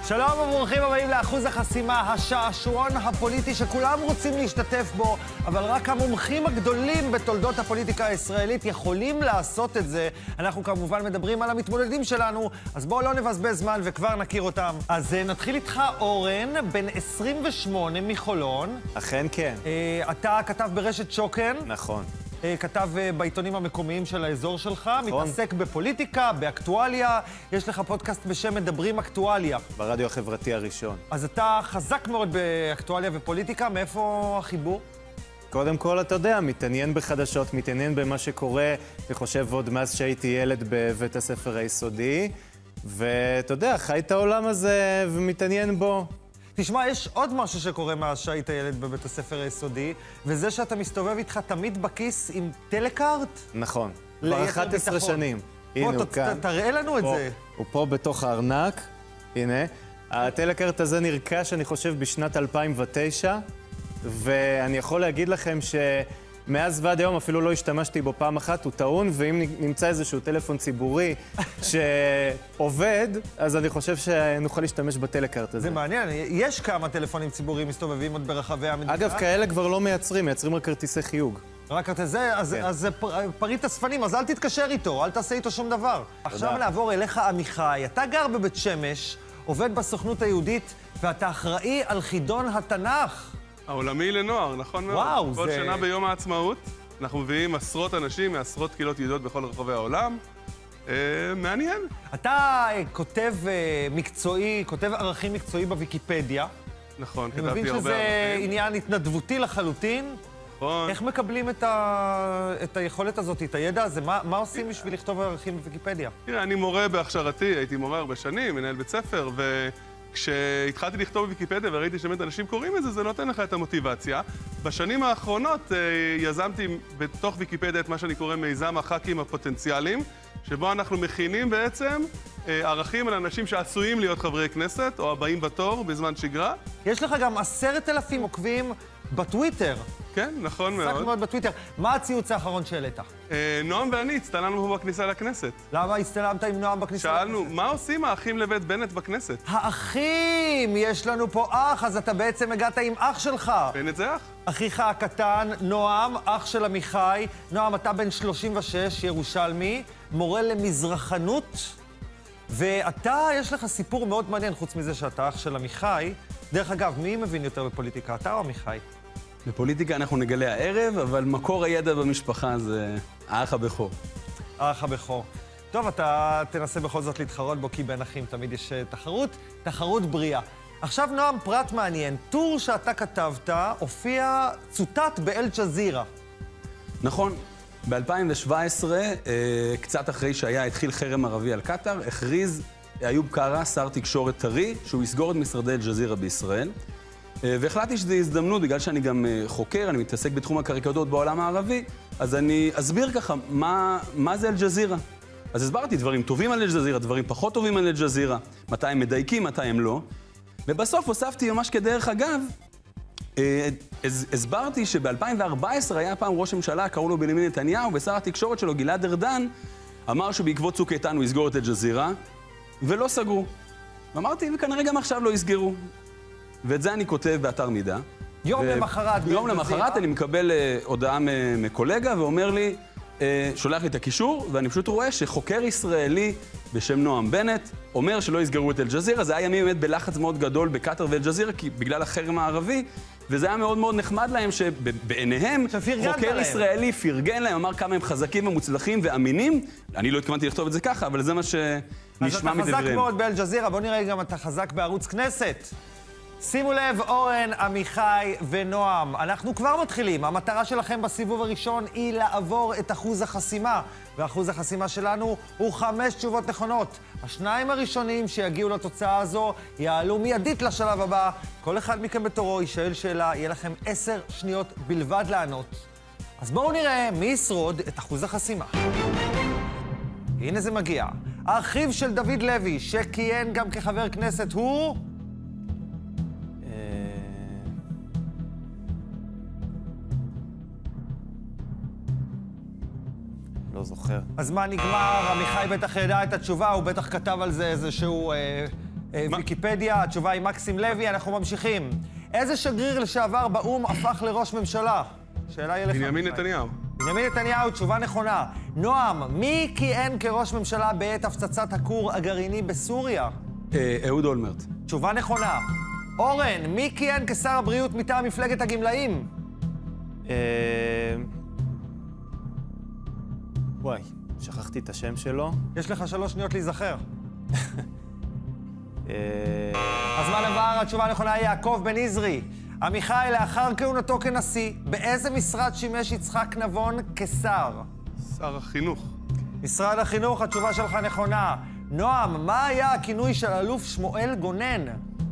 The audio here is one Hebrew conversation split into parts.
שלום וברוכים הבאים לאחוז החסימה, השעשועון הפוליטי שכולם רוצים להשתתף בו, אבל רק המומחים הגדולים בתולדות הפוליטיקה הישראלית יכולים לעשות את זה. אנחנו כמובן מדברים על המתמודדים שלנו, אז בואו לא נבזבז זמן וכבר נכיר אותם. אז נתחיל איתך אורן, בן 28 מחולון. אכן כן. אתה כתב ברשת שוקן. נכון. כתב בעיתונים המקומיים של האזור שלך, נכון. מתעסק בפוליטיקה, באקטואליה, יש לך פודקאסט בשם מדברים אקטואליה. ברדיו החברתי הראשון. אז אתה חזק מאוד באקטואליה ופוליטיקה, מאיפה החיבור? קודם כל, אתה יודע, מתעניין בחדשות, מתעניין במה שקורה, וחושב עוד מאז שהייתי ילד בבית הספר היסודי, ואתה יודע, חי את העולם הזה ומתעניין בו. תשמע, יש עוד משהו שקורה מאז שהיית ילד בבית הספר היסודי, וזה שאתה מסתובב איתך תמיד בכיס עם טלקארט? נכון. כבר 11 שנים. הנה, הוא כאן. תראה לנו את זה. הוא פה בתוך הארנק. הנה. הטלקארט הזה נרכש, אני חושב, בשנת 2009, ואני יכול להגיד לכם שמאז ועד היום אפילו לא השתמשתי בו פעם אחת, הוא טעון, ואם נמצא איזשהו טלפון ציבורי שעובד, אז אני חושב שנוכל להשתמש בטלקארט הזה. זה מעניין, יש כמה טלפונים ציבוריים מסתובבים עוד ברחבי המדינה. אגב, כאלה כבר לא מייצרים רק כרטיסי חיוג. רק את זה, אז זה פריט אספנים, אז אל תתקשר איתו, אל תעשה איתו שום דבר. עכשיו נעבור אליך עמיחי, אתה גר בבית שמש, עובד בסוכנות היהודית, ואתה אחראי על חידון התנ"ך. העולמי לנוער, נכון מאוד. וואו, כל שנה ביום העצמאות, אנחנו מביאים עשרות אנשים מעשרות קהילות יהודיות בכל רחבי העולם. מעניין. אתה כותב מקצועי, כותב ערכים מקצועי בוויקיפדיה. נכון, אני כתבתי מבין הרבה שזה ערכים. עניין התנדבותי לחלוטין. נכון. איך מקבלים את היכולת הזאת, את הידע הזה? מה עושים בשביל לכתוב ערכים בוויקיפדיה? תראה, אני מורה בהכשרתי, הייתי מורה הרבה שנים, מנהל בית ספר, כשהתחלתי לכתוב בוויקיפדיה וראיתי שבאמת אנשים קוראים את זה, זה נותן לך את המוטיבציה. בשנים האחרונות יזמתי בתוך ויקיפדיה את מה שאני קורא מיזם הח"כים הפוטנציאליים, שבו אנחנו מכינים בעצם ערכים על אנשים שעשויים להיות חברי כנסת, או הבאים בתור בזמן שגרה. יש לך גם 10,000 עוקבים בטוויטר. כן, נכון מאוד. עסק מאוד בטוויטר. מה הציוץ האחרון שהעלית? נועם ואני הצטלמנו פה בכניסה לכנסת. למה הצטלמת עם נועם בכניסה לכנסת? שאלנו, מה עושים האחים לבית בנט בכנסת? האחים! יש לנו פה אח, אז אתה בעצם הגעת עם אח שלך. בנט זה אח? אחיך הקטן, נועם, אח של עמיחי. נועם, אתה בן 36, ירושלמי, מורה למזרחנות, ואתה, יש לך סיפור מאוד מעניין, חוץ מזה שאתה אח של עמיחי. דרך אגב, מי מבין יותר בפוליטיקה, אתה או עמיחי? בפוליטיקה אנחנו נגלה הערב, אבל מקור הידע במשפחה זה האח הבכור. האח הבכור. טוב, אתה תנסה בכל זאת להתחרות בו, כי בין אחים תמיד יש תחרות בריאה. עכשיו, נועם, פרט מעניין. טור שאתה כתבת הופיע צוטט באל-ג'זירה. נכון. ב-2017, קצת אחרי התחיל חרם ערבי על קטר, הכריז איוב קרא, שר תקשורת טרי, שהוא יסגור את משרדי אל-ג'זירה בישראל. והחלטתי שזו הזדמנות, בגלל שאני גם חוקר, אני מתעסק בתחום הקריקטורות בעולם הערבי, אז אני אסביר ככה מה זה אל-ג'זירה. אז הסברתי דברים טובים על אל-ג'זירה, דברים פחות טובים על אל-ג'זירה, מתי הם מדייקים, מתי הם לא. ובסוף הוספתי ממש כדרך אגב, הסברתי שב-2014 היה פעם ראש ממשלה, קראו לו בנימין נתניהו, ושר התקשורת שלו, גלעד ארדן, אמר שבעקבות צוק איתן הוא יסגור את אל-ג'זירה, ולא סגרו. ואמרתי, וכנראה גם עכשיו לא יסגרו. ואת זה אני כותב באתר מידע. יום למחרת. יום למחרת אני מקבל הודעה מקולגה ואומר לי, שולח לי את הקישור, ואני פשוט רואה שחוקר ישראלי בשם נועם בנט אומר שלא יסגרו את אל-ג'זירה. זה היה ימים באמת בלחץ מאוד גדול בקטר ואל-ג'זירה, בגלל החרם הערבי, וזה היה מאוד מאוד נחמד להם שבעיניהם חוקר ישראלי פרגן להם, אמר כמה הם חזקים ומוצלחים ואמינים. אני לא התכוונתי לכתוב את זה ככה, אבל זה מה שנשמע מדבריהם. אז אתה חזק מאוד באל-ג'זירה, בוא נראה גם אתה חזק בערוץ כנסת. שימו לב, אורן, עמיחי ונועם, אנחנו כבר מתחילים. המטרה שלכם בסיבוב הראשון היא לעבור את אחוז החסימה, ואחוז החסימה שלנו הוא 5 תשובות נכונות. השניים הראשונים שיגיעו לתוצאה הזו יעלו מיידית לשלב הבא. כל אחד מכם בתורו ישאל שאלה, יהיה לכם 10 שניות בלבד לענות. אז בואו נראה מי ישרוד את אחוז החסימה. הנה זה מגיע. האחיו של דוד לוי, שכיהן גם כחבר כנסת, הוא... לא זוכר. הזמן נגמר, עמיחי בטח ידע את התשובה, הוא בטח כתב על זה איזשהו ויקיפדיה, התשובה היא מקסים לוי, אנחנו ממשיכים. איזה שגריר לשעבר באום הפך לראש ממשלה? שאלה היא לך. בנימין נתניהו. בנימין נתניהו, תשובה נכונה. נועם, מי כיהן כראש ממשלה בעת הפצצת הכור הגרעיני בסוריה? אהוד אולמרט. תשובה נכונה. אורן, מי כיהן כשר הבריאות מטעם מפלגת הגמלאים? וואי, שכחתי את השם שלו. יש לך 3 שניות להיזכר. הזמן עבר, התשובה הנכונה היא יעקב בן עזרי. עמיחי, לאחר כהונתו כנשיא, באיזה משרד שימש יצחק נבון כשר? שר החינוך. משרד החינוך, התשובה שלך נכונה. נועם, מה היה הכינוי של אלוף שמואל גונן?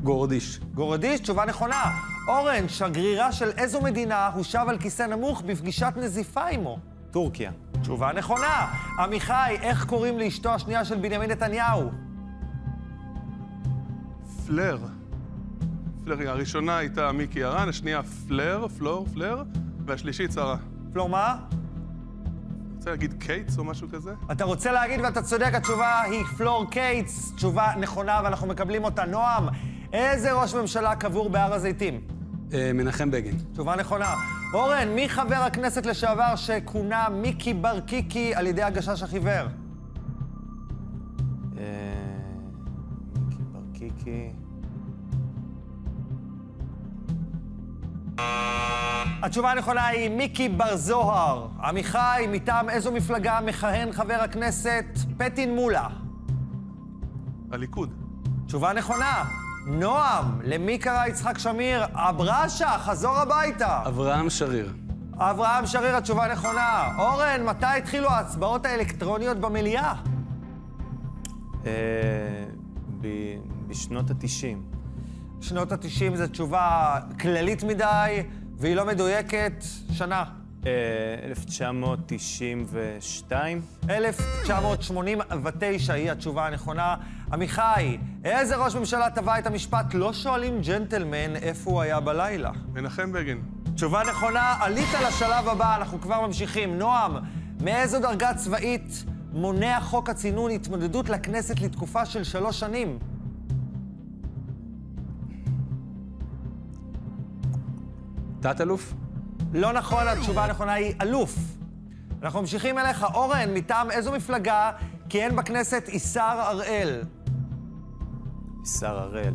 גורדיש. גורדיש, תשובה נכונה. אורן, שגרירה של איזו מדינה הושב על כיסא נמוך בפגישת נזיפה עמו? טורקיה. תשובה נכונה. עמיחי, איך קוראים לאשתו השנייה של בנימין נתניהו? פלר. פלר, הראשונה הייתה מיקי הרן, השנייה פלר, פלר, והשלישית שרה. פלור מה? רוצה להגיד קייטס או משהו כזה? אתה רוצה להגיד ואתה צודק, התשובה היא פלור קייטס. תשובה נכונה ואנחנו מקבלים אותה. נועם, איזה ראש ממשלה קבור בהר הזיתים? מנחם בגין. תשובה נכונה. אורן, מי חבר הכנסת לשעבר שכונה מיקי בר קיקי על ידי הגשש החיוור? מיקי בר קיקי. התשובה הנכונה היא מיקי בר זוהר. עמיחי, מטעם איזו מפלגה מכהן חבר הכנסת פטין מולה? הליכוד. תשובה נכונה. נועם, למי קרא יצחק שמיר? אברשה, חזור הביתה. אברהם שריר. אברהם שריר, התשובה נכונה. אורן, מתי התחילו ההצבעות האלקטרוניות במליאה? בשנות ה-90. שנות ה-90 זו תשובה כללית מדי, והיא לא מדויקת. שנה. 1992. 1989 היא התשובה הנכונה. עמיחי, איזה ראש ממשלה טבע את המשפט לא שואלים ג'נטלמן איפה הוא היה בלילה? מנחם בגין. תשובה נכונה, עלית לשלב הבא, אנחנו כבר ממשיכים. נועם, מאיזו דרגה צבאית מונע חוק הצינון התמודדות לכנסת לתקופה של 3 שנים? תת-אלוף? לא נכון, התשובה הנכונה היא אלוף. אנחנו ממשיכים אליך. אורן, מטעם איזו מפלגה כיהן בכנסת איסר הראל? איסר הראל.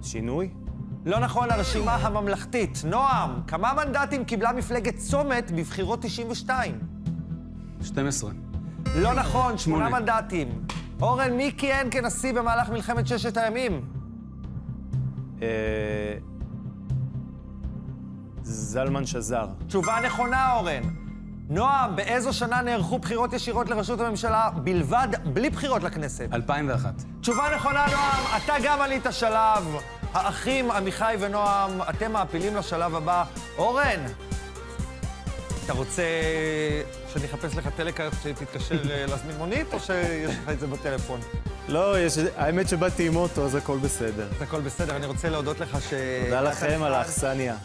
שינוי? לא נכון, הרשימה הממלכתית. נועם, כמה מנדטים קיבלה מפלגת צומת בבחירות 92? 12. לא נכון, 8 8. מנדטים. אורן, מי כיהן כנשיא במהלך מלחמת 6 הימים? זלמן שזר. תשובה נכונה, אורן. נועם, באיזו שנה נערכו בחירות ישירות לראשות הממשלה בלבד, בלי בחירות לכנסת? 2001. תשובה נכונה, נועם. אתה גם עלית שלב. האחים עמיחי ונועם, אתם מעפילים לשלב הבא. אורן, אתה רוצה שאני אחפש לך טלקארט שתתקשר להזמין מונית, או שיש לך את זה בטלפון? לא, האמת שבאתי עם אוטו, אז הכל בסדר. אז הכל בסדר, אני רוצה להודות לך תודה לכם על האכסניה.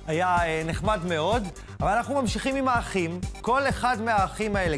היה נחמד מאוד, אבל אנחנו ממשיכים עם האחים. כל אחד מהאחים האלה,